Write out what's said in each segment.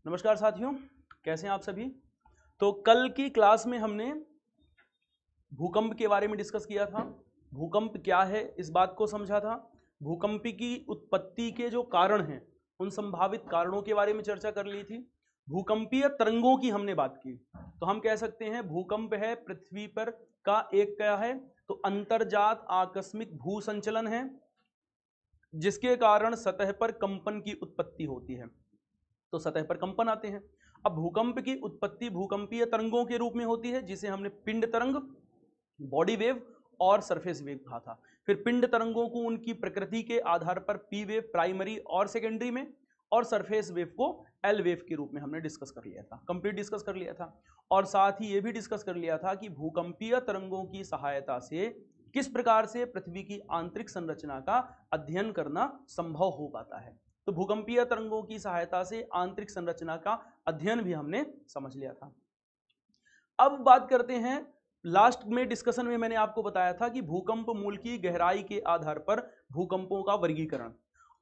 नमस्कार साथियों, कैसे हैं आप सभी। तो कल की क्लास में हमने भूकंप के बारे में डिस्कस किया था। भूकंप क्या है इस बात को समझा था। भूकंप की उत्पत्ति के जो कारण हैं उन संभावित कारणों के बारे में चर्चा कर ली थी। भूकंपीय तरंगों की हमने बात की। तो हम कह सकते हैं भूकंप है पृथ्वी पर का एक क्या है, तो अंतर्जात आकस्मिक भू संचलन है जिसके कारण सतह पर कंपन की उत्पत्ति होती है। तो सतह पर कंपन आते हैं। अब भूकंप की उत्पत्ति भूकंपीय तरंगों के रूप में होती है जिसे हमने पिंड तरंग, बॉडी वेव और सरफेस वेव कहा था। फिर पिंड तरंगों को उनकी प्रकृति के आधार पर पी वेव प्राइमरी और सेकेंडरी में, और सरफेस वेव को एल वेव के रूप में हमने डिस्कस कर लिया था, कंप्लीट डिस्कस कर लिया था। और साथ ही यह भी डिस्कस कर लिया था कि भूकंपीय तरंगों की सहायता से किस प्रकार से पृथ्वी की आंतरिक संरचना का अध्ययन करना संभव हो पाता है। तो भूकंपीय तरंगों की सहायता से आंतरिक संरचना का अध्ययन भी हमने समझ लिया था। अब बात करते हैं, लास्ट में डिस्कशन में मैंने आपको बताया था कि भूकंप मूल की गहराई के आधार पर भूकंपों का वर्गीकरण,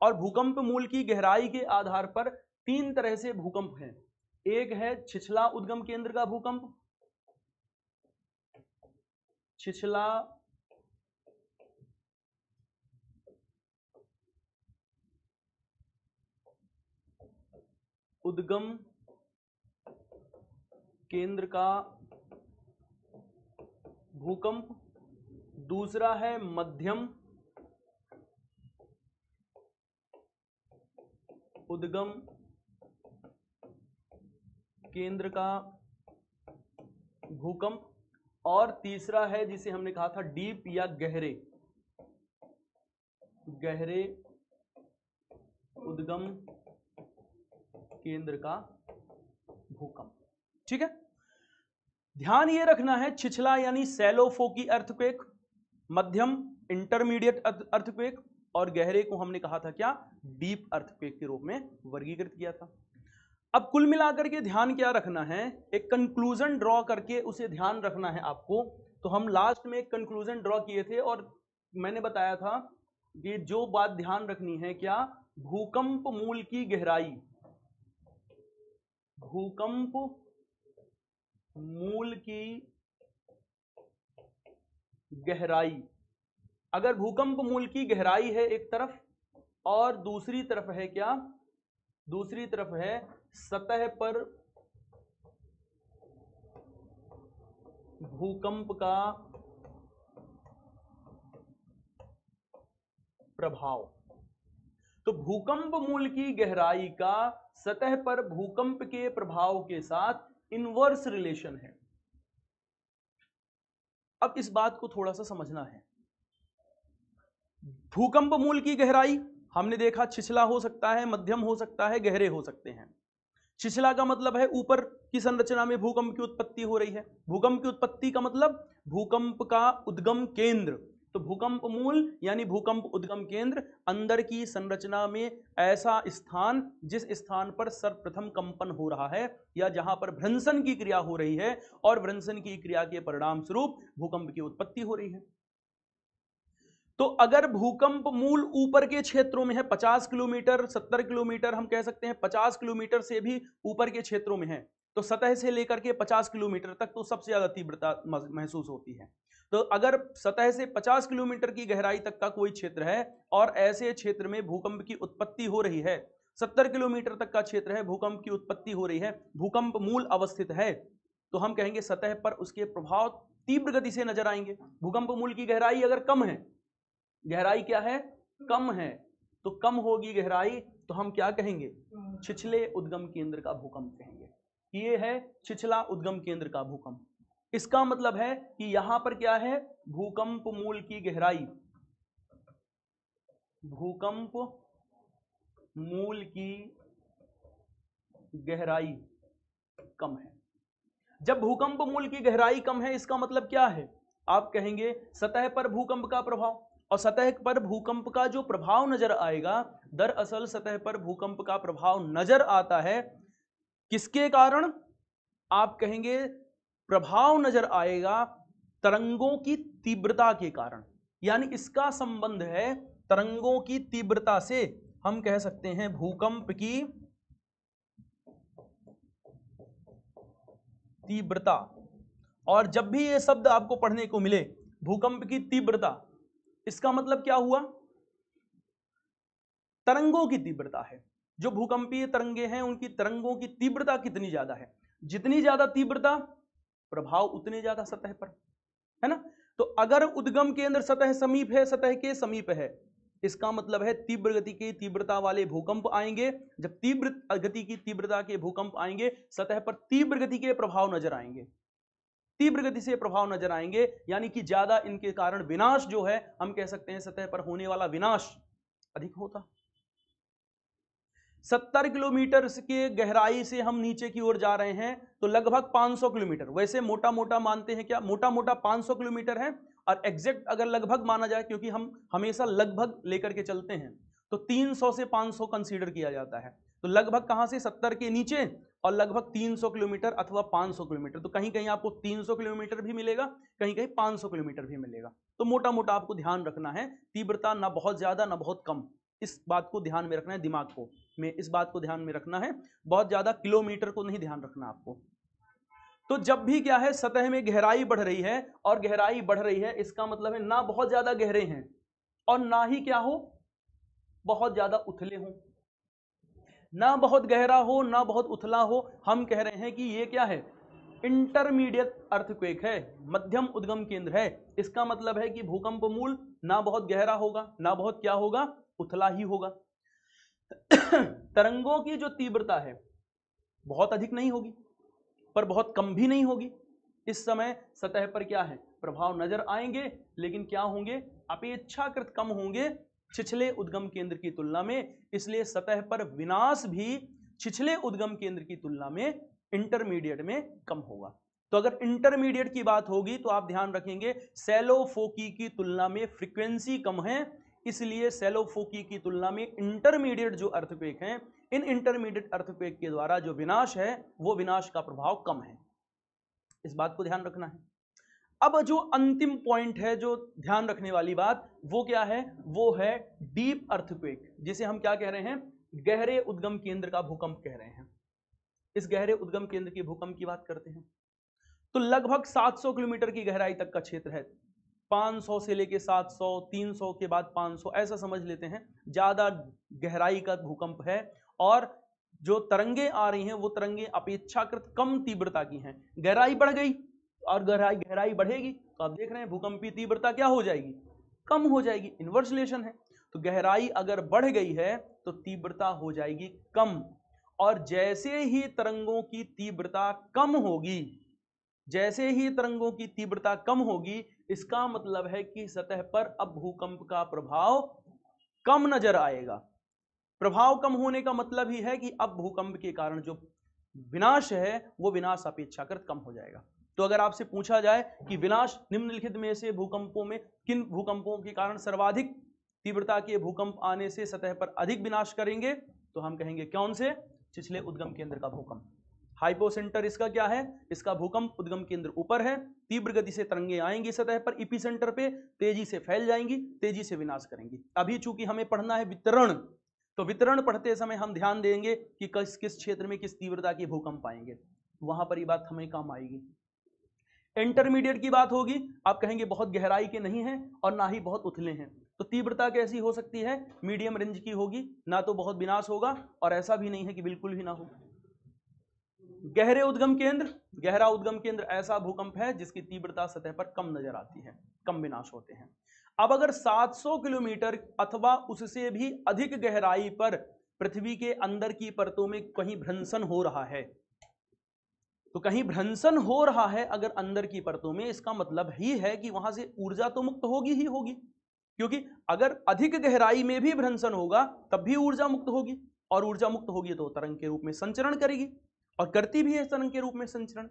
और भूकंप मूल की गहराई के आधार पर तीन तरह से भूकंप हैं। एक है छिछला उद्गम केंद्र का भूकंप, छिछला उद्गम केंद्र का भूकंप। दूसरा है मध्यम उद्गम केंद्र का भूकंप, और तीसरा है जिसे हमने कहा था डीप या गहरे उद्गम केंद्र का भूकंप। ठीक है, ध्यान ये रखना है, छिछला यानी सैलो फोकी अर्थक्वेक, मध्यम इंटरमीडिएट अर्थक्वेक, और गहरे को हमने कहा था क्या, डीप अर्थक्वेक के रूप में वर्गीकृत किया था। अब कुल मिलाकर के ध्यान क्या रखना है, एक कंक्लूजन ड्रॉ करके उसे ध्यान रखना है आपको। तो हम लास्ट में एक कंक्लूजन ड्रॉ किए थे और मैंने बताया था कि जो बात ध्यान रखनी है क्या, भूकंप मूल की गहराई, भूकंप मूल की गहराई, अगर भूकंप मूल की गहराई है एक तरफ और दूसरी तरफ है क्या, दूसरी तरफ है सतह पर भूकंप का प्रभाव, तो भूकंप मूल की गहराई का सतह पर भूकंप के प्रभाव के साथ इनवर्स रिलेशन है। अब इस बात को थोड़ा सा समझना है। भूकंप मूल की गहराई हमने देखा छिछला हो सकता है, मध्यम हो सकता है, गहरे हो सकते हैं। छिछला का मतलब है ऊपर की संरचना में भूकंप की उत्पत्ति हो रही है। भूकंप की उत्पत्ति का मतलब भूकंप का उद्गम केंद्र, तो भूकंप मूल यानी भूकंप उद्गम केंद्र, अंदर की संरचना में ऐसा स्थान जिस स्थान पर सर्वप्रथम कंपन हो रहा है या जहां पर भ्रंशन की क्रिया हो रही है, और भ्रंशन की क्रिया के परिणाम स्वरूप भूकंप की उत्पत्ति हो रही है। तो अगर भूकंप मूल ऊपर के क्षेत्रों में है, 50 किलोमीटर 70 किलोमीटर, हम कह सकते हैं 50 किलोमीटर से भी ऊपर के क्षेत्रों में है, तो सतह से लेकर के 50 किलोमीटर तक तो सबसे ज्यादा तीव्रता महसूस होती है। तो अगर सतह से 50 किलोमीटर की गहराई तक का कोई क्षेत्र है और ऐसे क्षेत्र में भूकंप की उत्पत्ति हो रही है, 70 किलोमीटर तक का क्षेत्र है, भूकंप की उत्पत्ति हो रही है, भूकंप मूल अवस्थित है, तो हम कहेंगे सतह पर उसके प्रभाव तीव्र गति से नजर आएंगे। भूकंप मूल की गहराई अगर कम है, गहराई क्या है, कम है, तो कम होगी गहराई, तो हम क्या कहेंगे, छिछले उद्गम केंद्र का भूकंप कहेंगे। ये है छिछला उद्गम केंद्र का भूकंप। इसका मतलब है कि यहां पर क्या है, भूकंप मूल की गहराई, भूकंप मूल की गहराई कम है। जब भूकंप मूल की गहराई कम है इसका मतलब क्या है, आप कहेंगे सतह पर भूकंप का प्रभाव, और सतह पर भूकंप का जो प्रभाव नजर आएगा, दरअसल सतह पर भूकंप का प्रभाव नजर आता है किसके कारण, आप कहेंगे प्रभाव नजर आएगा तरंगों की तीव्रता के कारण, यानी इसका संबंध है तरंगों की तीव्रता से। हम कह सकते हैं भूकंप की तीव्रता, और जब भी ये शब्द आपको पढ़ने को मिले भूकंप की तीव्रता, इसका मतलब क्या हुआ? तरंगों की तीव्रता है। जो भूकंपीय तरंगे हैं उनकी तरंगों की तीव्रता कितनी ज्यादा है, जितनी ज्यादा तीव्रता प्रभाव उतने ज्यादा सतह पर, है ना। तो अगर उद्गम केंद्र सतह समीप है, सतह के समीप है, इसका मतलब है तीव्र गति की तीव्रता वाले भूकंप आएंगे। जब तीव्र गति की तीव्रता के भूकंप आएंगे सतह पर तीव्र गति के प्रभाव नजर आएंगे, तीव्र गति से प्रभाव नजर आएंगे, यानी कि ज्यादा इनके कारण विनाश जो है, हम कह सकते हैं सतह पर होने वाला विनाश अधिक होता। 70 किलोमीटर के गहराई से हम नीचे की ओर जा रहे हैं तो लगभग 500 किलोमीटर, वैसे मोटा मोटा मानते हैं, क्या मोटा मोटा 500 किलोमीटर है, और एग्जैक्ट अगर लगभग माना जाए, क्योंकि हम हमेशा लगभग लेकर के चलते हैं, तो 300 से 500 कंसीडर किया जाता है। तो लगभग कहां से 70 के नीचे और लगभग 300 किलोमीटर अथवा 500 किलोमीटर, तो कहीं कहीं आपको 300 किलोमीटर भी मिलेगा, कहीं कहीं 500 किलोमीटर भी मिलेगा। तो मोटा मोटा आपको ध्यान रखना है, तीव्रता ना बहुत ज्यादा ना बहुत कम, इस बात को ध्यान में रखना है, दिमाग को में इस बात को ध्यान में रखना है, बहुत ज्यादा किलोमीटर को नहीं ध्यान रखना आपको। तो जब भी क्या है, सतह में गहराई बढ़ रही है, और गहराई बढ़ रही है इसका मतलब है ना बहुत ज्यादा गहरे हैं और ना ही क्या हो, बहुत ज्यादा उथले हो, ना बहुत गहरा हो ना बहुत उथला हो। हम कह रहे हैं कि ये क्या है, इंटरमीडिएट अर्थक्वेक है, मध्यम उद्गम केंद्र है। इसका मतलब है कि भूकंप मूल ना बहुत गहरा होगा ना बहुत क्या होगा, उथला ही होगा। तरंगों की जो तीव्रता है बहुत अधिक नहीं होगी पर बहुत कम भी नहीं होगी। इस समय सतह पर क्या है, प्रभाव नजर आएंगे, लेकिन क्या होंगे, अपेक्षाकृत कम होंगे छिछले उद्गम केंद्र की तुलना में। इसलिए सतह पर विनाश भी छिछले उद्गम केंद्र की तुलना में इंटरमीडिएट में कम होगा। तो अगर इंटरमीडिएट की बात होगी तो आप ध्यान रखेंगे सैलो फोकी की तुलना में फ्रीक्वेंसी कम है, इसलिए सैलो फोकी की तुलना में इंटरमीडिएट जो अर्थक्वेक हैं, इन इंटरमीडिएट अर्थक्वेक के द्वारा जो विनाश है वो विनाश का प्रभाव कम है। इस बात को ध्यान रखना है। अब जो अंतिम पॉइंट है, जो ध्यान रखने वाली बात, वो क्या है, वो है डीप अर्थक्वेक, जिसे हम क्या कह रहे हैं, गहरे उद्गम केंद्र का भूकंप कह रहे हैं। इस गहरे उद्गम केंद्र के भूकंप की बात करते हैं तो लगभग 700 किलोमीटर की गहराई तक का क्षेत्र है, 500 से लेके 700, 300 के बाद 500, ऐसा समझ लेते हैं, ज्यादा गहराई का भूकंप है। और जो तरंगे आ रही हैं वो तरंगे अपेक्षाकृत कम तीव्रता की हैं। गहराई बढ़ गई और गहराई बढ़ेगी तो आप देख रहे हैं भूकंपीय तीव्रता क्या हो जाएगी, कम हो जाएगी, इन्वर्स रिलेशन है। तो गहराई अगर बढ़ गई है तो तीव्रता हो जाएगी कम, और जैसे ही तरंगों की तीव्रता कम होगी, जैसे ही तरंगों की तीव्रता कम होगी, इसका मतलब है कि सतह पर अब भूकंप का प्रभाव कम नजर आएगा। प्रभाव कम होने का मतलब ही है कि अब भूकंप के कारण जो विनाश है वो विनाश अपेक्षाकृत कम हो जाएगा। तो अगर आपसे पूछा जाए कि विनाश निम्नलिखित में से भूकंपों में किन भूकंपों के कारण सर्वाधिक तीव्रता के भूकंप आने से सतह पर अधिक विनाश करेंगे, तो हम कहेंगे कौन से, छिछले उद्गम केंद्र का भूकंप। हाइपोसेंटर इसका क्या है, इसका भूकंप उद्गम केंद्र ऊपर है, तीव्र गति से तरंगे आएंगी सतह पर एपिसेंटर पे, तेजी से फैल जाएंगी, तेजी से विनाश करेंगी। अभी चूंकि हमें पढ़ना है वितरण, तो वितरण पढ़ते समय हम ध्यान देंगे कि किस किस क्षेत्र में किस तीव्रता के भूकंप आएंगे, वहां पर ये बात हमें काम आएगी। इंटरमीडिएट की बात होगी, आप कहेंगे बहुत गहराई के नहीं है और ना ही बहुत उथले हैं, तो तीव्रता कैसी हो सकती है, मीडियम रेंज की होगी, ना तो बहुत विनाश होगा और ऐसा भी नहीं है कि बिल्कुल भी ना हो। गहरे उद्गम केंद्र, गहरा उद्गम केंद्र ऐसा भूकंप है जिसकी तीव्रता सतह पर कम नजर आती है, कम विनाश होते हैं। अब अगर 700 किलोमीटर अथवा उससे भी अधिक गहराई पर पृथ्वी के अंदर की परतों में कहीं भ्रंशन हो रहा है, तो कहीं भ्रंशन हो रहा है अगर अंदर की परतों में, इसका मतलब ही है कि वहां से ऊर्जा तो मुक्त होगी ही होगी, क्योंकि अगर अधिक गहराई में भी भ्रंशन होगा तब भी ऊर्जा मुक्त होगी, और ऊर्जा मुक्त होगी तो तरंग के रूप में संचरण करेगी, और करती भी है तरंग के रूप में संचरण।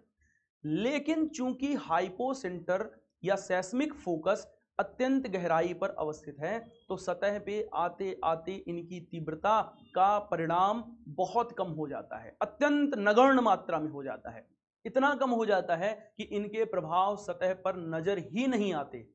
लेकिन चूंकि हाइपोसेंटर या सेस्मिक फोकस अत्यंत गहराई पर अवस्थित है, तो सतह पे आते आते इनकी तीव्रता का परिणाम बहुत कम हो जाता है, अत्यंत नगण्य मात्रा में हो जाता है, इतना कम हो जाता है कि इनके प्रभाव सतह पर नजर ही नहीं आते।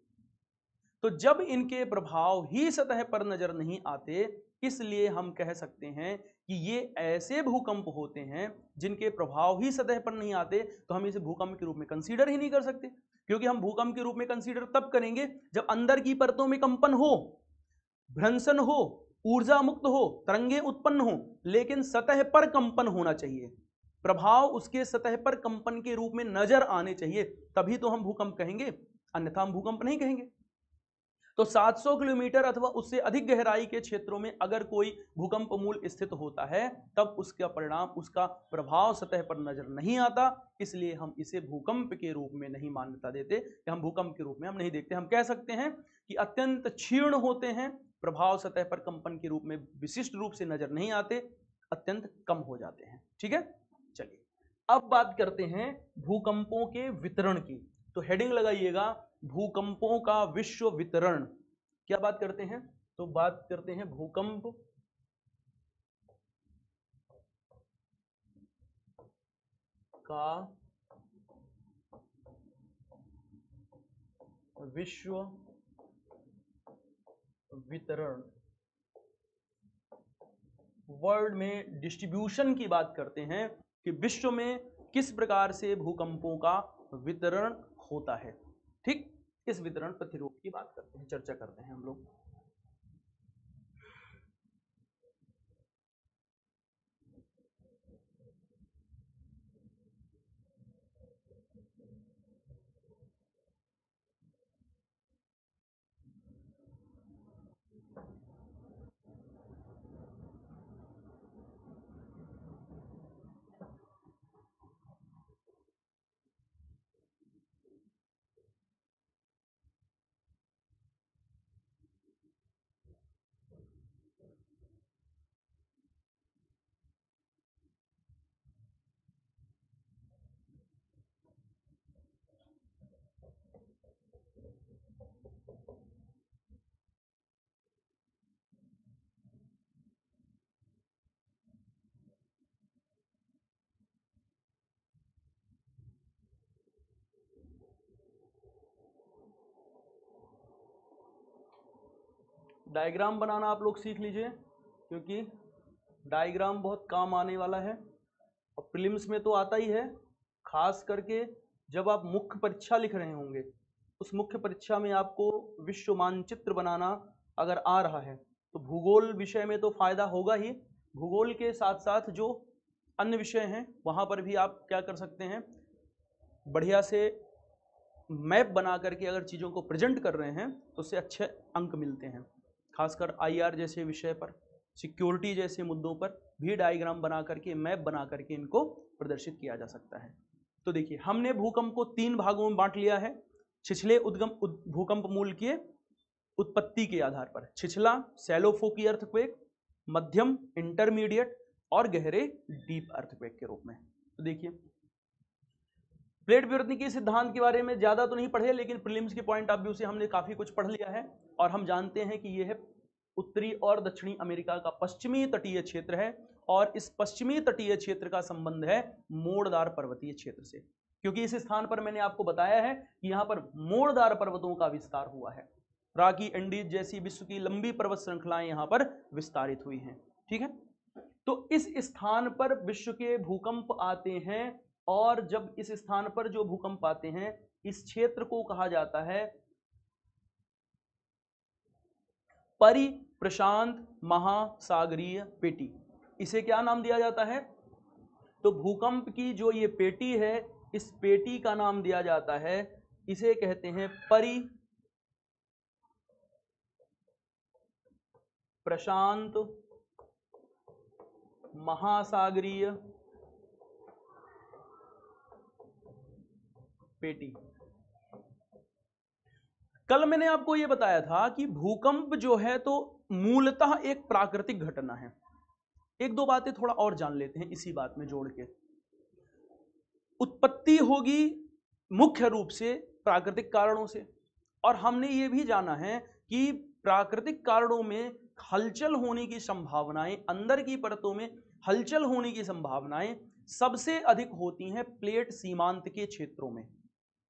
तो जब इनके प्रभाव ही सतह पर नजर नहीं आते इसलिए हम कह सकते हैं कि ये ऐसे भूकंप होते हैं जिनके प्रभाव ही सतह पर नहीं आते, तो हम इसे भूकंप के रूप में कंसीडर ही नहीं कर सकते, क्योंकि हम भूकंप के रूप में कंसीडर तब करेंगे जब अंदर की परतों में कंपन हो, भ्रंशन हो, ऊर्जा मुक्त हो, तरंगे उत्पन्न हो, लेकिन सतह पर कंपन होना चाहिए, प्रभाव उसके सतह पर कंपन के रूप में नजर आने चाहिए, तभी तो हम भूकंप कहेंगे, अन्यथा हम भूकंप नहीं कहेंगे। तो 700 किलोमीटर अथवा उससे अधिक गहराई के क्षेत्रों में अगर कोई भूकंप मूल स्थित होता है, तब उसका परिणाम, उसका प्रभाव सतह पर नजर नहीं आता, इसलिए हम इसे भूकंप के रूप में नहीं मान्यता देते, कि हम भूकंप के रूप में हम नहीं देखते। हम कह सकते हैं कि अत्यंत क्षीण होते हैं, प्रभाव सतह पर कंपन के रूप में विशिष्ट रूप से नजर नहीं आते, अत्यंत कम हो जाते हैं। ठीक है, चलिए अब बात करते हैं भूकंपों के वितरण की। तो हेडिंग लगाइएगा, भूकंपों का विश्व वितरण। क्या बात करते हैं? तो बात करते हैं भूकंप का विश्व वितरण, वर्ल्ड में डिस्ट्रीब्यूशन की बात करते हैं कि विश्व में किस प्रकार से भूकंपों का वितरण होता है। ठीक, इस वितरण प्रतिरूप की बात करते हैं, चर्चा करते हैं हम लोग। डायग्राम बनाना आप लोग सीख लीजिए, क्योंकि डायग्राम बहुत काम आने वाला है, और प्रीलिम्स में तो आता ही है, खास करके जब आप मुख्य परीक्षा लिख रहे होंगे, उस मुख्य परीक्षा में आपको विश्व मानचित्र बनाना अगर आ रहा है, तो भूगोल विषय में तो फायदा होगा ही, भूगोल के साथ साथ जो अन्य विषय हैं वहाँ पर भी आप क्या कर सकते हैं, बढ़िया से मैप बना करके अगर चीज़ों को प्रेजेंट कर रहे हैं तो उससे अच्छे अंक मिलते हैं। खासकर आईआर जैसे विषय पर, सिक्योरिटी जैसे मुद्दों पर भी डायग्राम बना करके, मैप बना करके इनको प्रदर्शित किया जा सकता है। तो देखिए, हमने भूकंप को 3 भागों में बांट लिया है, छिछले उद्गम भूकंप मूल के उत्पत्ति के आधार पर, छिछला सैलोफोकी अर्थक्वेक, मध्यम इंटरमीडिएट, और गहरे डीप अर्थक्वेक के रूप में। तो देखिए, प्लेट विवर्तन के सिद्धांत के बारे में ज्यादा तो नहीं पढ़े, लेकिन प्रीलिम्स के पॉइंट ऑफ व्यू से हमने काफी कुछ पढ़ लिया है, और हम जानते हैं कि यह है उत्तरी और दक्षिणी अमेरिका का पश्चिमी तटीय क्षेत्र है, और इस पश्चिमी तटीय क्षेत्र का संबंध है मोड़दार पर्वतीय क्षेत्र से, क्योंकि इस स्थान पर मैंने आपको बताया है कि यहाँ पर मोड़दार पर्वतों का विस्तार हुआ है, रॉकी एंडीज जैसी विश्व की लंबी पर्वत श्रृंखलाएं यहाँ पर विस्तारित हुई हैं। ठीक है, तो इस स्थान पर विश्व के भूकंप आते हैं, और जब इस स्थान पर जो भूकंप आते हैं, इस क्षेत्र को कहा जाता है परिप्रशांत महासागरीय पेटी। इसे क्या नाम दिया जाता है? तो भूकंप की जो ये पेटी है, इस पेटी का नाम दिया जाता है, इसे कहते हैं परिप्रशांत महासागरीय पेटी। कल मैंने आपको यह बताया था कि भूकंप जो है तो मूलतः एक प्राकृतिक घटना है। एक दो बातें थोड़ा और जान लेते हैं इसी बात में जोड़ के। उत्पत्ति होगी मुख्य रूप से प्राकृतिक कारणों से, और हमने ये भी जाना है कि प्राकृतिक कारणों में हलचल होने की संभावनाएं, अंदर की परतों में हलचल होने की संभावनाएं सबसे अधिक होती हैं प्लेट सीमांत के क्षेत्रों में,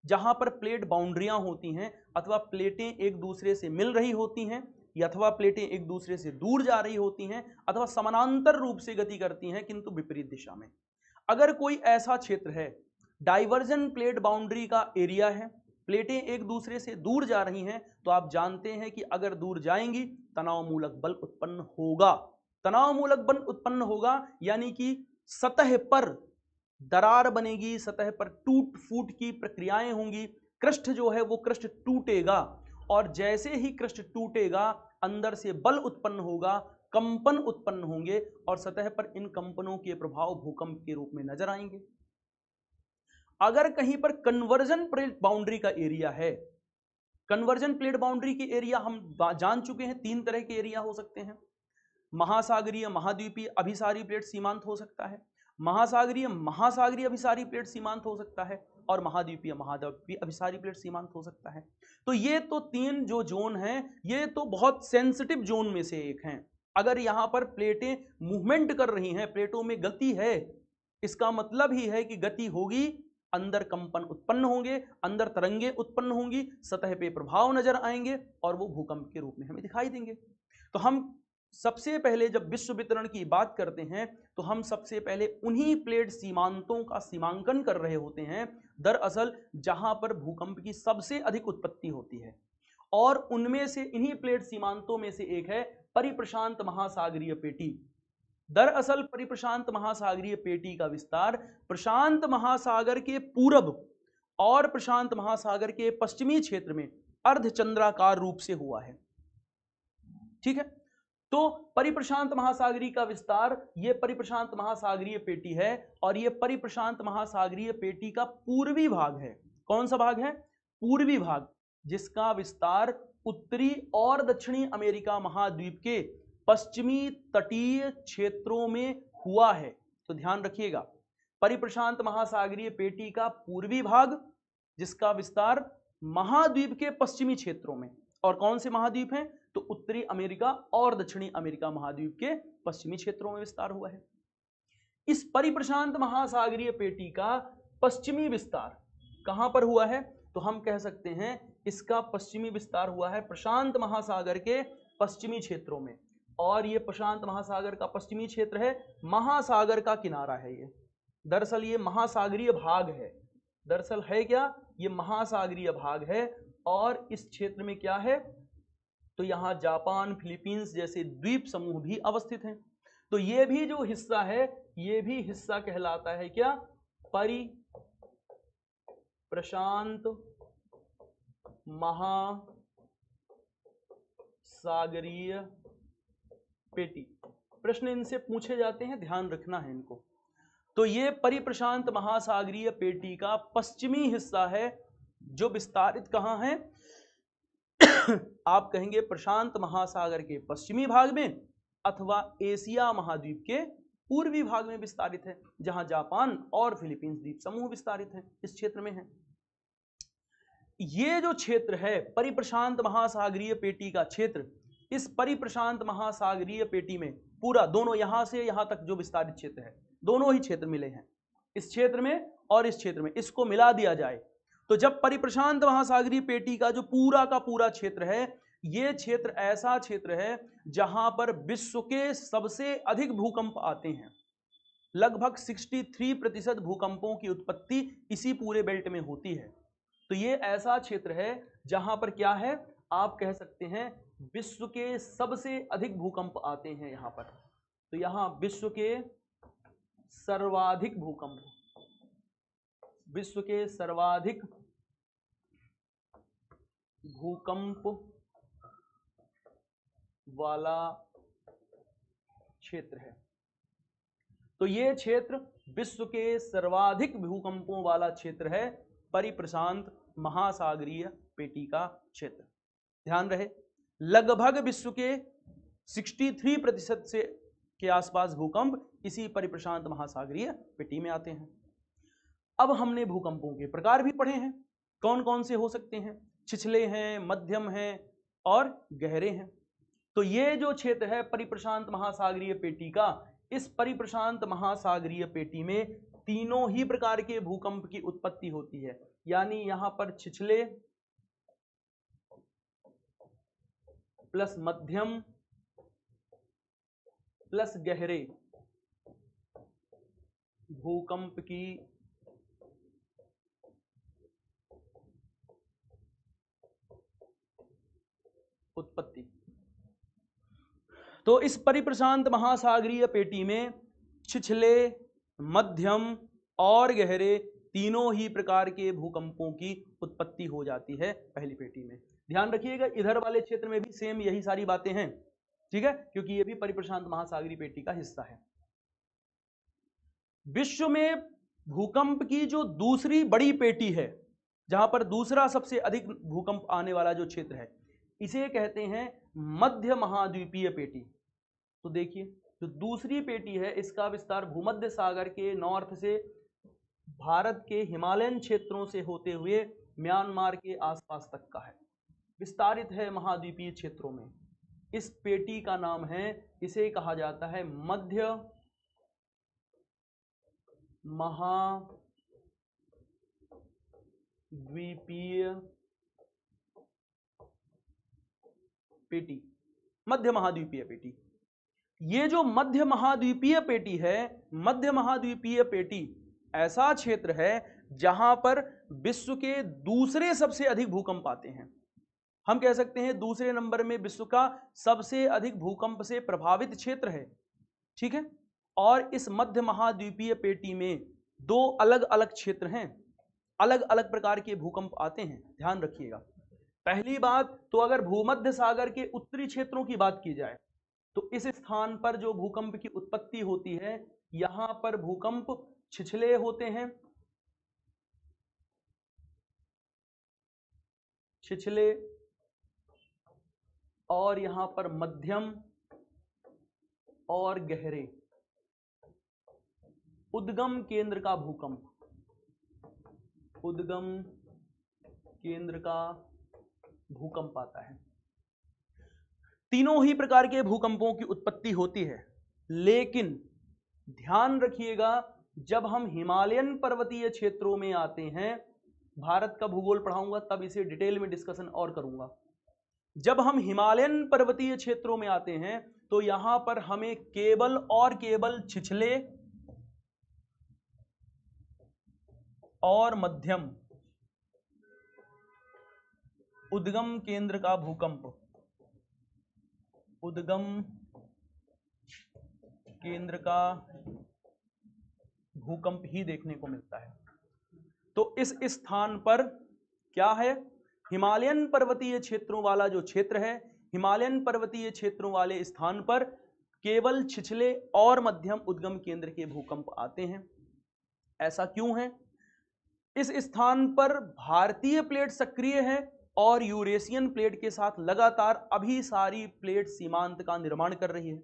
जहां पर प्लेट बाउंड्रियां होती हैं अथवा प्लेटें एक दूसरे से मिल रही होती हैं, या अथवा प्लेटें एक दूसरे से दूर जा रही होती हैं अथवा समानांतर रूप से गति करती हैं किंतु विपरीत दिशा में। अगर कोई ऐसा क्षेत्र है, डाइवर्जन प्लेट बाउंड्री का एरिया है, प्लेटें एक दूसरे से दूर जा रही हैं, तो आप जानते हैं कि अगर दूर जाएंगी तनाव मूलक बल उत्पन्न होगा। तनाव मूलक बल उत्पन्न होगा यानी कि सतह पर दरार बनेगी, सतह पर टूट फूट की प्रक्रियाएं होंगी, क्रस्ट जो है वो क्रस्ट टूटेगा और जैसे ही क्रस्ट टूटेगा अंदर से बल उत्पन्न होगा, कंपन उत्पन्न होंगे और सतह पर इन कंपनों के प्रभाव भूकंप के रूप में नजर आएंगे। अगर कहीं पर कन्वर्जन प्लेट बाउंड्री का एरिया है, कन्वर्जन प्लेट बाउंड्री के एरिया हम जान चुके हैं, 3 तरह के एरिया हो सकते हैं। महासागरीय, महाद्वीपीय, अभिसारी प्लेट सीमांत हो सकता है, महासागरीय महासागरीय अभिसारी प्लेट सीमांत हो सकता है और महाद्वीपीय महाद्वीपीय अभिसारी प्लेट सीमांत हो सकता है। तो ये तो 3 जो जोन हैं ये तो बहुत सेंसिटिव जोन में से एक हैं। अगर यहां पर प्लेटें मूवमेंट कर रही हैं, प्लेटों में गति है, इसका मतलब ही है कि गति होगी, अंदर कंपन उत्पन्न होंगे, अंदर तरंगे उत्पन्न होंगी, सतह पे प्रभाव नजर आएंगे और वो भूकंप के रूप में हमें दिखाई देंगे। तो हम सबसे पहले जब विश्व वितरण की बात करते हैं तो हम सबसे पहले उन्हीं प्लेट सीमांतों का सीमांकन कर रहे होते हैं दरअसल जहां पर भूकंप की सबसे अधिक उत्पत्ति होती है, और उनमें से इन्हीं प्लेट सीमांतों में से एक है परिप्रशांत महासागरीय पेटी। दरअसल परिप्रशांत महासागरीय पेटी का विस्तार प्रशांत महासागर के पूरब और प्रशांत महासागर के पश्चिमी क्षेत्र में अर्धचंद्राकार रूप से हुआ है। ठीक है, तो परिप्रशांत महासागरीय का विस्तार ये परिप्रशांत महासागरीय पेटी है और ये परिप्रशांत महासागरीय पेटी का पूर्वी भाग है। कौन सा भाग है? पूर्वी भाग, जिसका विस्तार उत्तरी और दक्षिणी अमेरिका महाद्वीप के पश्चिमी तटीय क्षेत्रों में हुआ है। तो ध्यान रखिएगा, परिप्रशांत महासागरीय पेटी का पूर्वी भाग जिसका विस्तार महाद्वीप के पश्चिमी क्षेत्रों में, और कौन से महाद्वीप हैं? तो उत्तरी अमेरिका और दक्षिणी अमेरिका महाद्वीप के पश्चिमी क्षेत्रों में विस्तार हुआ है। इस परिप्रशांत महासागरीय पेटी का पश्चिमी विस्तार कहां पर हुआ है? तो हम कह सकते हैं इसका पश्चिमी विस्तार हुआ है प्रशांत महासागर के पश्चिमी क्षेत्रों में, और ये प्रशांत महासागर का पश्चिमी क्षेत्र है, महासागर का किनारा है ये। दरअसल ये महासागरीय भाग है, दरअसल है क्या? ये महासागरीय भाग है। और इस क्षेत्र में क्या है? तो यहाँ जापान, फिलीपींस जैसे द्वीप समूह भी अवस्थित हैं। तो ये भी जो हिस्सा है ये भी हिस्सा कहलाता है क्या? परिप्रशांत महासागरीय पेटी। प्रश्न इनसे पूछे जाते हैं, ध्यान रखना है इनको। तो ये परिप्रशांत महासागरीय पेटी का पश्चिमी हिस्सा है जो विस्तारित कहां है? आप कहेंगे प्रशांत महासागर के पश्चिमी भाग में अथवा एशिया महाद्वीप के पूर्वी भाग में विस्तारित है, जहां जापान और फिलीपींस द्वीप समूह विस्तारित है, इस क्षेत्र में है। ये जो क्षेत्र है परिप्रशांत महासागरीय पेटी का क्षेत्र, इस परिप्रशांत महासागरीय पेटी में पूरा दोनों यहां से यहां तक जो विस्तारित क्षेत्र है, दोनों ही क्षेत्र मिले हैं, इस क्षेत्र में और इस क्षेत्र में, इसको मिला दिया जाए तो जब परिप्रशांत महासागरीय पेटी का जो पूरा का पूरा क्षेत्र है, ये क्षेत्र ऐसा क्षेत्र है जहां पर विश्व के सबसे अधिक भूकंप आते हैं। लगभग 63% भूकंपों की उत्पत्ति इसी पूरे बेल्ट में होती है। तो ये ऐसा क्षेत्र है जहां पर क्या है, आप कह सकते हैं विश्व के सबसे अधिक भूकंप आते हैं यहां पर। तो यहां विश्व के सर्वाधिक भूकंप, विश्व के सर्वाधिक भूकंप वाला क्षेत्र है। तो ये क्षेत्र विश्व के सर्वाधिक भूकंपों वाला क्षेत्र है, परिप्रशांत महासागरीय पेटी का क्षेत्र। ध्यान रहे, लगभग विश्व के 63% से के आसपास भूकंप इसी परिप्रशांत महासागरीय पेटी में आते हैं। अब हमने भूकंपों के प्रकार भी पढ़े हैं, कौन कौन से हो सकते हैं? छिछले हैं, मध्यम हैं और गहरे हैं। तो ये जो क्षेत्र है परिप्रशांत महासागरीय पेटी का, इस परिप्रशांत महासागरीय पेटी में तीनों ही प्रकार के भूकंप की उत्पत्ति होती है। यानी यहां पर छिछले, प्लस मध्यम प्लस गहरे भूकंप की उत्पत्ति। तो इस परिप्रशांत महासागरीय पेटी में छिछले, मध्यम और गहरे तीनों ही प्रकार के भूकंपों की उत्पत्ति हो जाती है पहली पेटी में। ध्यान रखिएगा, इधर वाले क्षेत्र में भी सेम यही सारी बातें हैं, ठीक है, क्योंकि ये भी परिप्रशांत महासागरीय पेटी का हिस्सा है। विश्व में भूकंप की जो दूसरी बड़ी पेटी है, जहां पर दूसरा सबसे अधिक भूकंप आने वाला जो क्षेत्र है, इसे कहते हैं मध्य महाद्वीपीय पेटी। तो देखिए, जो दूसरी पेटी है इसका विस्तार भूमध्य सागर के नॉर्थ से भारत के हिमालयन क्षेत्रों से होते हुए म्यांमार के आसपास तक का है, विस्तारित है महाद्वीपीय क्षेत्रों में। इस पेटी का नाम है, इसे कहा जाता है मध्य महाद्वीपीय पेटी। मध्य महाद्वीपीय पेटी, ये जो मध्य महाद्वीपीय पेटी है, मध्य महाद्वीपीय पेटी ऐसा क्षेत्र है जहां पर विश्व के दूसरे सबसे अधिक भूकंप आते हैं। हम कह सकते हैं दूसरे नंबर में विश्व का सबसे अधिक भूकंप से प्रभावित क्षेत्र है, ठीक है। और इस मध्य महाद्वीपीय पेटी में दो अलग अलग क्षेत्र हैं, अलग अलग प्रकार के भूकंप आते हैं, ध्यान रखिएगा। पहली बात तो अगर भूमध्य सागर के उत्तरी क्षेत्रों की बात की जाए तो इस स्थान पर जो भूकंप की उत्पत्ति होती है, यहां पर भूकंप छिछले होते हैं, छिछले, और यहां पर मध्यम और गहरे उद्गम केंद्र का भूकंप, उद्गम केंद्र का भूकंप आता है। तीनों ही प्रकार के भूकंपों की उत्पत्ति होती है, लेकिन ध्यान रखिएगा जब हम हिमालयन पर्वतीय क्षेत्रों में आते हैं, भारत का भूगोल पढ़ाऊंगा तब इसे डिटेल में डिस्कशन और करूंगा। जब हम हिमालयन पर्वतीय क्षेत्रों में आते हैं तो यहां पर हमें केवल और केवल छिछले और मध्यम उद्गम केंद्र का भूकंप, उद्गम केंद्र का भूकंप ही देखने को मिलता है। तो इस स्थान पर क्या है, हिमालयन पर्वतीय क्षेत्रों वाला जो क्षेत्र है, हिमालयन पर्वतीय क्षेत्रों वाले स्थान पर केवल छिछले और मध्यम उद्गम केंद्र के भूकंप आते हैं। ऐसा क्यों है? इस स्थान पर भारतीय प्लेट सक्रिय है और यूरेशियन प्लेट के साथ लगातार अभी सारी प्लेट सीमांत का निर्माण कर रही है।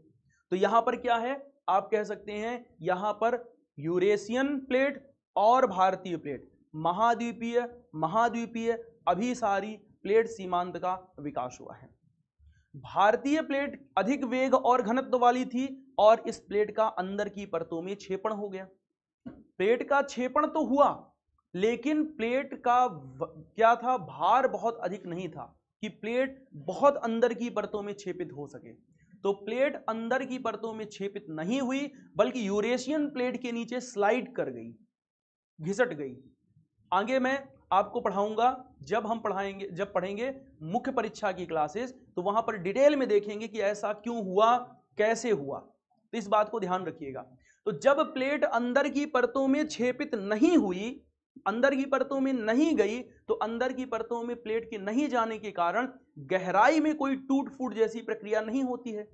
तो यहां पर क्या है, आप कह सकते हैं यहां पर यूरेशियन प्लेट और भारतीय प्लेट, महाद्वीपीय महाद्वीपीय अभी सारी प्लेट सीमांत का विकास हुआ है। भारतीय प्लेट अधिक वेग और घनत्व वाली थी और इस प्लेट का अंदर की परतों में क्षेपण हो गया। प्लेट का क्षेपण तो हुआ, लेकिन प्लेट का क्या था, भार बहुत अधिक नहीं था कि प्लेट बहुत अंदर की परतों में क्षेपित हो सके। तो प्लेट अंदर की परतों में क्षेपित नहीं हुई, बल्कि यूरेशियन प्लेट के नीचे स्लाइड कर गई, घिसट गई। आगे मैं आपको पढ़ाऊंगा, जब पढ़ेंगे मुख्य परीक्षा की क्लासेस, तो वहां पर डिटेल में देखेंगे कि ऐसा क्यों हुआ, कैसे हुआ। तो इस बात को ध्यान रखिएगा। तो जब प्लेट अंदर की परतों में क्षेपित नहीं हुई, अंदर की परतों में नहीं गई, तो अंदर की परतों में प्लेट के नहीं जाने के कारण गहराई में कोई टूट फूट जैसी प्रक्रिया नहीं होती है,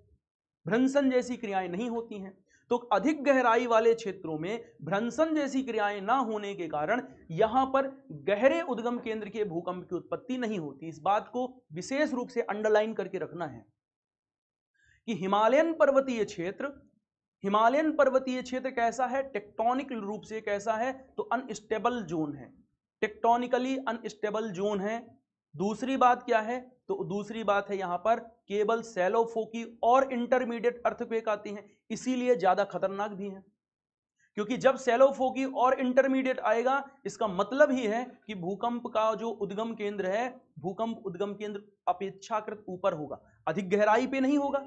भ्रंशन जैसी क्रियाएं नहीं होती हैं। तो अधिक गहराई वाले क्षेत्रों में भ्रंशन जैसी क्रियाएं ना होने के कारण यहां पर गहरे उद्गम केंद्र के भूकंप की उत्पत्ति नहीं होती। इस बात को विशेष रूप से अंडरलाइन करके रखना है कि हिमालयन पर्वतीय क्षेत्र कैसा है, टेक्टोनिक रूप से कैसा है, तो अनस्टेबल जोन है, टेक्टोनिकली अनस्टेबल जोन है। दूसरी बात क्या है, तो दूसरी बात है यहां पर केवल सैलो फोकी और इंटरमीडिएट अर्थक्वेक आती हैं, इसीलिए ज्यादा खतरनाक भी है, क्योंकि जब सैलो फोकी और इंटरमीडिएट आएगा, इसका मतलब ही है कि भूकंप का जो उद्गम केंद्र है, भूकंप उद्गम केंद्र अपेक्षाकृत ऊपर होगा, अधिक गहराई पे नहीं होगा।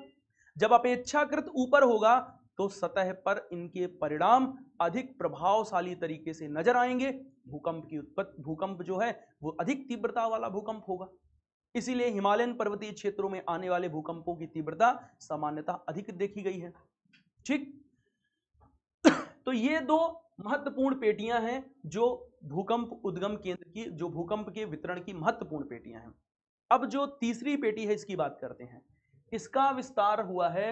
जब अपेक्षाकृत ऊपर होगा तो सतह पर इनके परिणाम अधिक प्रभावशाली तरीके से नजर आएंगे। भूकंप की उत्पत्ति, भूकंप जो है वो अधिक तीव्रता वाला भूकंप होगा। इसीलिए हिमालयन पर्वतीय क्षेत्रों में आने वाले भूकंपों की तीव्रता सामान्यतः अधिक देखी गई है। ठीक, तो ये दो महत्वपूर्ण पेटियां हैं जो भूकंप उद्गम केंद्र की, जो भूकंप के वितरण की महत्वपूर्ण पेटियां हैं। अब जो तीसरी पेटी है इसकी बात करते हैं। इसका विस्तार हुआ है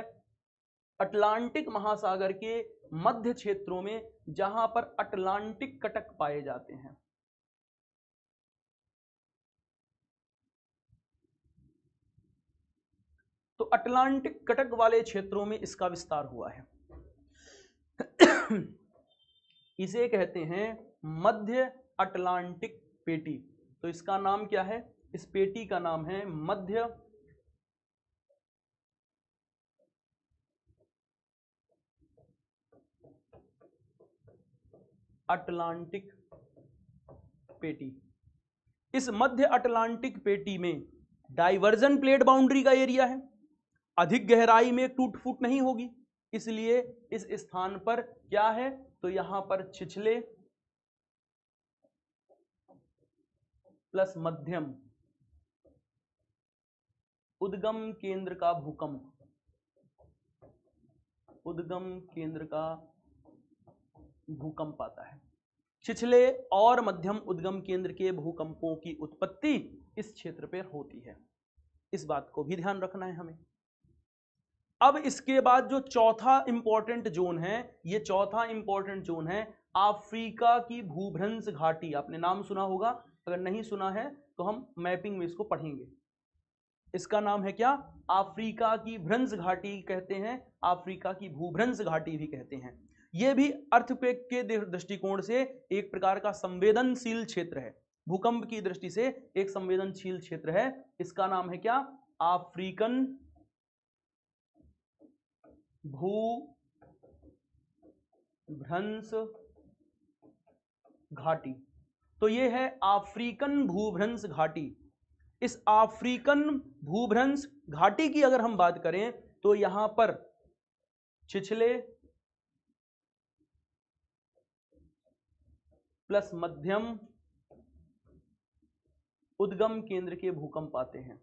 अटलांटिक महासागर के मध्य क्षेत्रों में, जहां पर अटलांटिक कटक पाए जाते हैं। तो अटलांटिक कटक वाले क्षेत्रों में इसका विस्तार हुआ है। इसे कहते हैं मध्य अटलांटिक पेटी। तो इसका नाम क्या है? इस पेटी का नाम है मध्य अटलांटिक पेटी। इस मध्य अटलांटिक पेटी में डाइवर्जन प्लेट बाउंड्री का एरिया है, अधिक गहराई में टूट फूट नहीं होगी, इसलिए इस स्थान पर क्या है? तो यहां पर छिछले प्लस मध्यम उद्गम केंद्र का भूकंप, उद्गम केंद्र का भूकंप आता है। छिछले और मध्यम उद्गम केंद्र के भूकंपों की उत्पत्ति इस क्षेत्र पर होती है। इस बात को भी ध्यान रखना है हमें। अब इसके बाद जो चौथा इंपॉर्टेंट जोन है, ये चौथा इंपॉर्टेंट जोन है अफ्रीका की भूभ्रंश घाटी। आपने नाम सुना होगा, अगर नहीं सुना है तो हम मैपिंग में इसको पढ़ेंगे। इसका नाम है क्या? अफ्रीका की भ्रंश घाटी कहते हैं, अफ्रीका की भूभ्रंश घाटी भी कहते हैं। यह भी अर्थक्वेक के दृष्टिकोण से एक प्रकार का संवेदनशील क्षेत्र है, भूकंप की दृष्टि से एक संवेदनशील क्षेत्र है। इसका नाम है क्या? अफ्रीकन भूभ्रंश घाटी। तो यह है अफ्रीकन भूभ्रंश घाटी। इस अफ्रीकन भूभ्रंश घाटी की अगर हम बात करें तो यहां पर छिछले प्लस मध्यम उद्गम केंद्र के भूकंप आते हैं।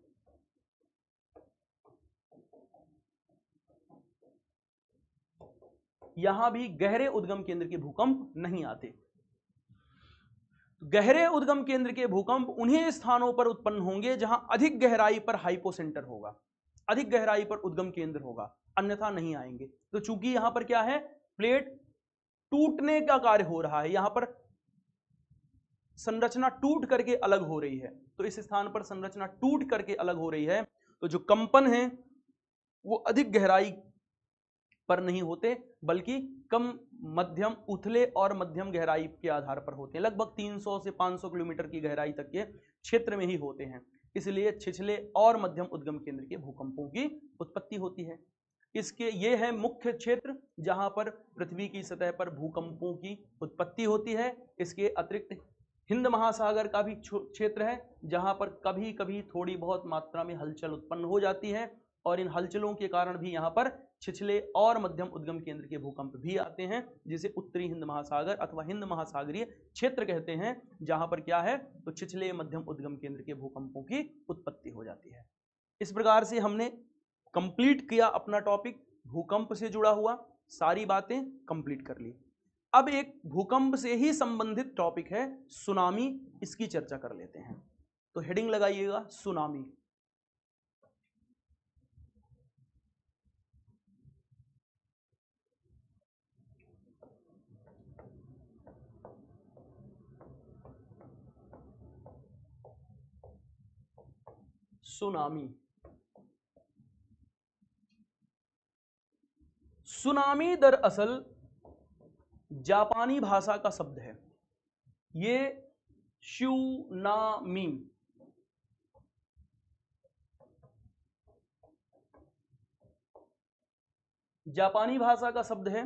यहां भी गहरे उद्गम केंद्र के भूकंप नहीं आते। गहरे उद्गम केंद्र के भूकंप उन्हीं स्थानों पर उत्पन्न होंगे जहां अधिक गहराई पर हाइपोसेंटर होगा, अधिक गहराई पर उद्गम केंद्र होगा, अन्यथा नहीं आएंगे। तो चूंकि यहां पर क्या है, प्लेट टूटने का कार्य हो रहा है, यहां पर संरचना टूट करके अलग हो रही है, तो इस स्थान पर संरचना टूट करके अलग हो रही है, तो जो कंपन है वो अधिक गहराई पर नहीं होते, बल्कि कम मध्यम उथले और मध्यम गहराई के आधार पर होते हैं। लगभग 300 से 500 किलोमीटर की गहराई तक के क्षेत्र में ही होते हैं। इसलिए छिछले और मध्यम उद्गम केंद्र के भूकंपों की उत्पत्ति होती है। इसके ये है मुख्य क्षेत्र जहां पर पृथ्वी की सतह पर भूकंपों की उत्पत्ति होती है। इसके अतिरिक्त हिंद महासागर का भी क्षेत्र है, जहां पर कभी कभी थोड़ी बहुत मात्रा में हलचल उत्पन्न हो जाती है, और इन हलचलों के कारण भी यहां पर छिछले और मध्यम उद्गम केंद्र के भूकंप भी आते हैं, जिसे उत्तरी हिंद महासागर अथवा हिंद महासागरीय क्षेत्र कहते हैं, जहां पर क्या है, तो छिछले मध्यम उद्गम केंद्र के भूकंपों की उत्पत्ति हो जाती है। इस प्रकार से हमने कंप्लीट किया अपना टॉपिक, भूकंप से जुड़ा हुआ सारी बातें कंप्लीट कर ली। अब एक भूकंप से ही संबंधित टॉपिक है सुनामी, इसकी चर्चा कर लेते हैं। तो हेडिंग लगाइएगा सुनामी। सुनामी, सुनामी दरअसल जापानी भाषा का शब्द है। ये शूनामी, जापानी भाषा का शब्द है।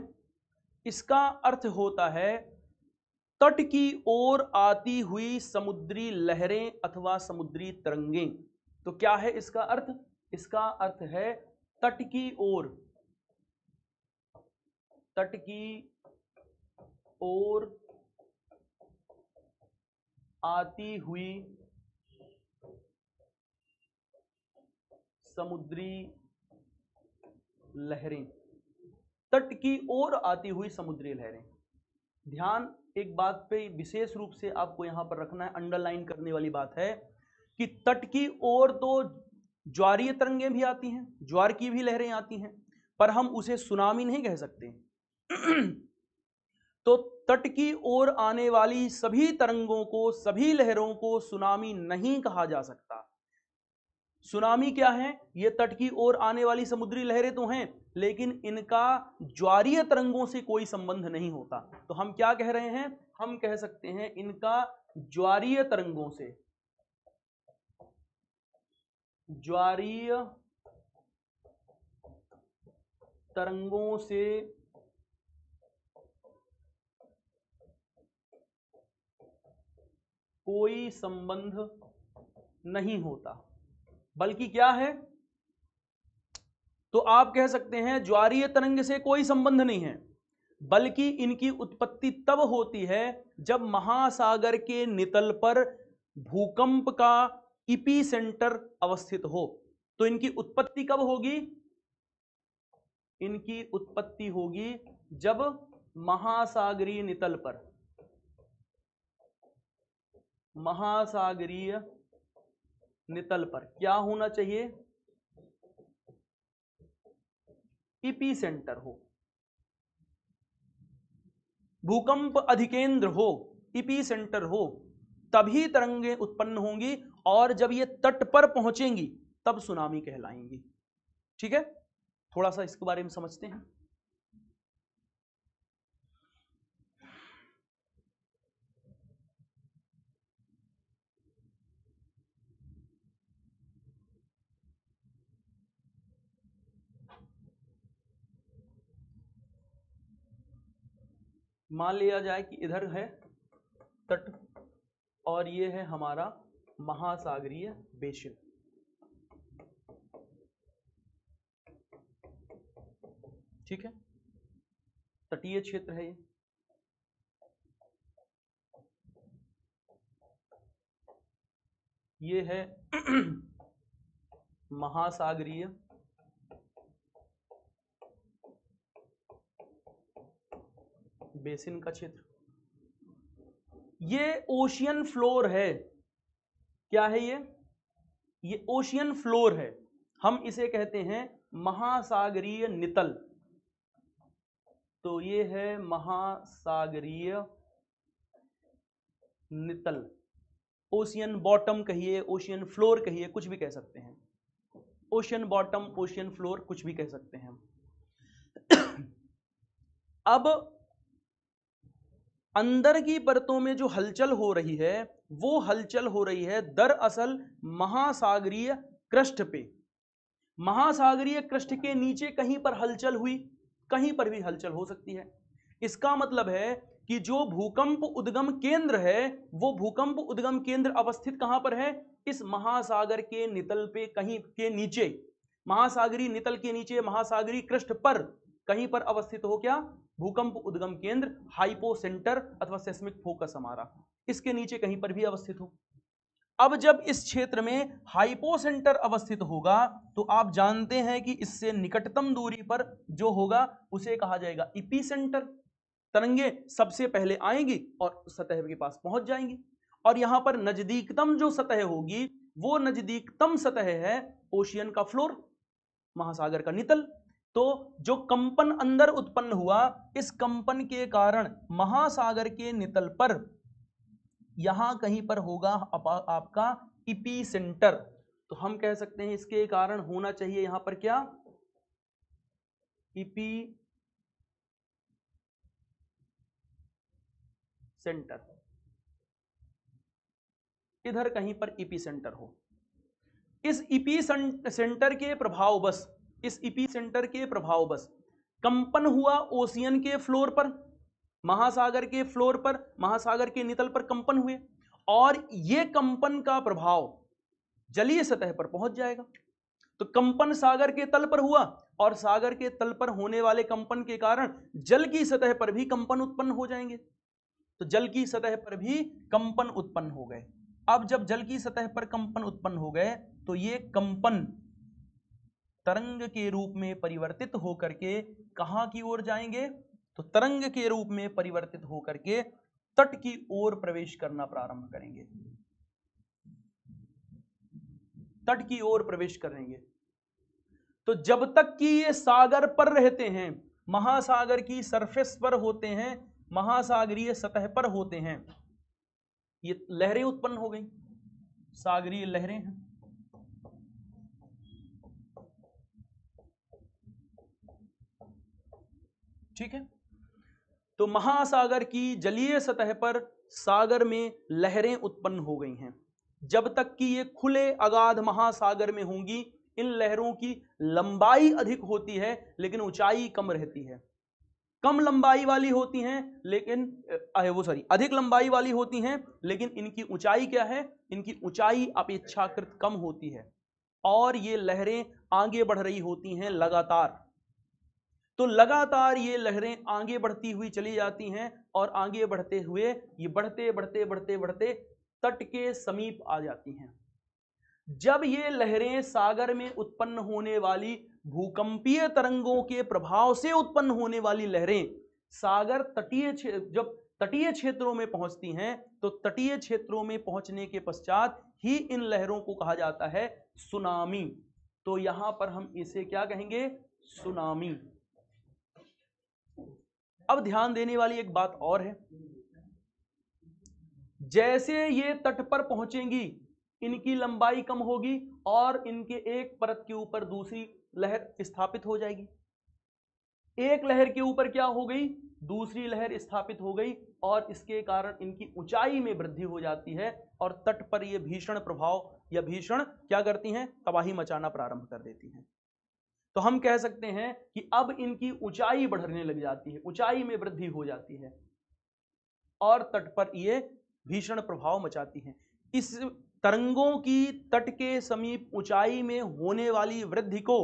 इसका अर्थ होता है तट की ओर आती हुई समुद्री लहरें अथवा समुद्री तरंगें। तो क्या है इसका अर्थ? इसका अर्थ है तट की ओर, तट की ओर आती हुई समुद्री लहरें, तट की ओर आती हुई समुद्री लहरें। ध्यान एक बात पे विशेष रूप से आपको यहां पर रखना है, अंडरलाइन करने वाली बात है कि तट की ओर तो ज्वारीय तरंगें भी आती हैं, ज्वार की भी लहरें आती हैं, पर हम उसे सुनामी नहीं कह सकते। तो तट की ओर आने वाली सभी तरंगों को, सभी लहरों को सुनामी नहीं कहा जा सकता। सुनामी क्या है? ये तट की ओर आने वाली समुद्री लहरें तो हैं, लेकिन इनका ज्वारीय तरंगों से कोई संबंध नहीं होता। तो हम क्या कह रहे हैं? हम कह सकते हैं इनका ज्वारीय तरंगों से, ज्वारीय तरंगों से कोई संबंध नहीं होता। बल्कि क्या है? तो आप कह सकते हैं ज्वारीय तरंग से कोई संबंध नहीं है, बल्कि इनकी उत्पत्ति तब होती है जब महासागर के नितल पर भूकंप का इपीसेंटर अवस्थित हो। तो इनकी उत्पत्ति कब होगी? इनकी उत्पत्ति होगी जब महासागरीय नितल पर, महासागरीय नितल पर क्या होना चाहिए? इपीसेंटर हो, भूकंप अधिकेंद्र हो, इपीसेंटर हो, तभी तरंगें उत्पन्न होंगी, और जब ये तट पर पहुंचेंगी तब सुनामी कहलाएंगी। ठीक है, थोड़ा सा इसके बारे में समझते हैं। मान लिया जाए कि इधर है तट और ये है हमारा महासागरीय बेसिन। ठीक है, तटीय क्षेत्र है ये है महासागरीय बेसिन का क्षेत्र। ये ओशियन फ्लोर है। क्या है ये? ये ओशियन फ्लोर है। हम इसे कहते हैं महासागरीय नितल। तो ये है महासागरीय नितल। ओशियन बॉटम कहिए, ओशियन फ्लोर कहिए, कुछ भी कह सकते हैं। ओशियन बॉटम, ओशियन फ्लोर, कुछ भी कह सकते हैं हम। अब अंदर की परतों में जो हलचल हो रही है, वो हलचल हो रही है दरअसल महासागरीय क्रस्ट पे। महासागरीय क्रस्ट के नीचे कहीं पर हलचल हुई, कहीं पर भी हलचल हो सकती है। इसका मतलब है कि जो भूकंप उद्गम केंद्र है, वो भूकंप उद्गम केंद्र अवस्थित कहां पर है? इस महासागर के नितल पे कहीं के नीचे, महासागरीय नितल के नीचे, महासागरीय क्रस्ट पर कहीं पर अवस्थित हो। क्या? भूकंप उद्गम केंद्र, हाइपोसेंटर अथवा सेस्मिक फोकस हमारा इसके नीचे कहीं पर भी अवस्थित हो। अब जब इस क्षेत्र में हाइपोसेंटर अवस्थित होगा, तो आप जानते हैं कि इससे निकटतम दूरी पर जो होगा उसे कहा जाएगा इपीसेंटर। तरंगे सबसे पहले आएंगी और सतह के पास पहुंच जाएंगी, और यहां पर नजदीकतम जो सतह होगी, वो नजदीकतम सतह है ओशियन का फ्लोर, महासागर का नितल। तो जो कंपन अंदर उत्पन्न हुआ, इस कंपन के कारण महासागर के नितल पर यहां कहीं पर होगा आपका इपीसेंटर। तो हम कह सकते हैं इसके कारण होना चाहिए यहां पर क्या? EP centre. इधर कहीं पर इपीसेंटर हो। इस इपीसेंटर के प्रभाववश, इस इपीसेंटर के प्रभाववश कंपन हुआ ओशियन के फ्लोर पर, महासागर के फ्लोर पर, महासागर के नितल पर कंपन हुए, और यह कंपन का प्रभाव जलीय सतह पर पहुंच जाएगा। तो कंपन सागर के तल पर हुआ, और सागर के तल पर होने वाले कंपन के कारण जल की सतह पर भी कंपन उत्पन्न हो जाएंगे। तो जल की सतह पर भी कंपन उत्पन्न हो गए। अब जब जल की सतह पर कंपन उत्पन्न हो गए तो ये कंपन तरंग के रूप में परिवर्तित होकर के कहां की ओर जाएंगे? तो तरंग के रूप में परिवर्तित होकर के तट की ओर प्रवेश करना प्रारंभ करेंगे, तट की ओर प्रवेश करेंगे। तो जब तक कि ये सागर पर रहते हैं, महासागर की सरफेस पर होते हैं, महासागरीय सतह पर होते हैं, ये लहरें उत्पन्न हो गई, सागरीय लहरें हैं। ठीक है, तो महासागर की जलीय सतह पर सागर में लहरें उत्पन्न हो गई हैं। जब तक कि ये खुले अगाध महासागर में होंगी, इन लहरों की लंबाई अधिक होती है लेकिन ऊंचाई कम रहती है। कम लंबाई वाली होती हैं लेकिन अधिक लंबाई वाली होती हैं, लेकिन इनकी ऊंचाई क्या है? इनकी ऊंचाई अपेक्षाकृत कम होती है, और ये लहरें आगे बढ़ रही होती हैं लगातार। तो लगातार ये लहरें आगे बढ़ती हुई चली जाती हैं, और आगे बढ़ते हुए ये बढ़ते बढ़ते बढ़ते बढ़ते तट के समीप आ जाती हैं। जब ये लहरें सागर में उत्पन्न होने वाली भूकंपीय तरंगों के प्रभाव से उत्पन्न होने वाली लहरें सागर जब तटीय क्षेत्रों में पहुंचती हैं, तो तटीय क्षेत्रों में पहुंचने के पश्चात ही इन लहरों को कहा जाता है सुनामी। तो यहां पर हम इसे क्या कहेंगे? सुनामी। अब ध्यान देने वाली एक बात और है, जैसे ये तट पर पहुंचेंगी इनकी लंबाई कम होगी और इनके एक परत के ऊपर दूसरी लहर स्थापित हो जाएगी। एक लहर के ऊपर क्या हो गई? दूसरी लहर स्थापित हो गई, और इसके कारण इनकी ऊंचाई में वृद्धि हो जाती है, और तट पर ये भीषण प्रभाव या भीषण क्या करती हैं? तबाही मचाना प्रारंभ कर देती हैं। तो हम कह सकते हैं कि अब इनकी ऊंचाई बढ़ने लग जाती है, ऊंचाई में वृद्धि हो जाती है, और तट पर ये भीषण प्रभाव मचाती हैं। इस तरंगों की तट के समीप ऊंचाई में होने वाली वृद्धि को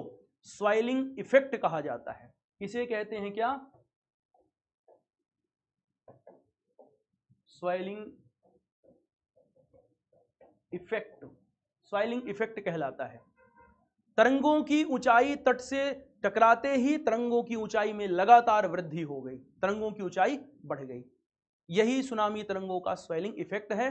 स्वेलिंग इफेक्ट कहा जाता है। इसे कहते हैं क्या? Swelling effect. स्वेलिंग इफेक्ट कहलाता है। तरंगों की ऊंचाई तट से टकराते ही तरंगों की ऊंचाई में लगातार वृद्धि हो गई, तरंगों की ऊंचाई बढ़ गई। यही सुनामी तरंगों का स्वेलिंग इफेक्ट है,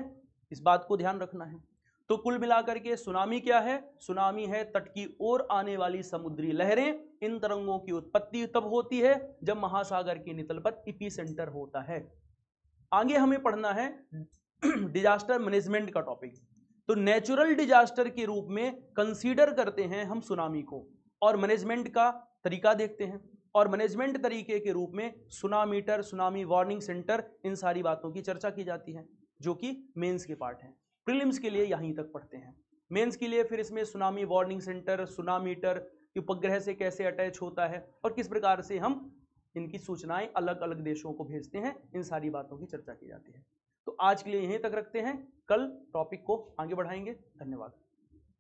इस बात को ध्यान रखना है। तो कुल मिलाकर के सुनामी क्या है? सुनामी है तट की ओर आने वाली समुद्री लहरें। इन तरंगों की उत्पत्ति तब होती है जब महासागर के नितल पर एपिसेंटर होता है। आगे हमें पढ़ना है डिजास्टर मैनेजमेंट का टॉपिक। तो नेचुरल डिजास्टर के रूप में कंसीडर करते हैं हम सुनामी को, और मैनेजमेंट का तरीका देखते हैं, और मैनेजमेंट तरीके के रूप में सुनामीटर, सुनामी वार्निंग सेंटर, इन सारी बातों की चर्चा की जाती है, जो कि मेंस के पार्ट हैं। प्रीलिम्स के लिए यहीं तक पढ़ते हैं। मेंस के लिए फिर इसमें सुनामी वार्निंग सेंटर, सुनामीटर उपग्रह से कैसे अटैच होता है, और किस प्रकार से हम इनकी सूचनाएं अलग अलग देशों को भेजते हैं, इन सारी बातों की चर्चा की जाती है। तो आज के लिए यहीं तक रखते हैं, कल टॉपिक को आगे बढ़ाएंगे। धन्यवाद।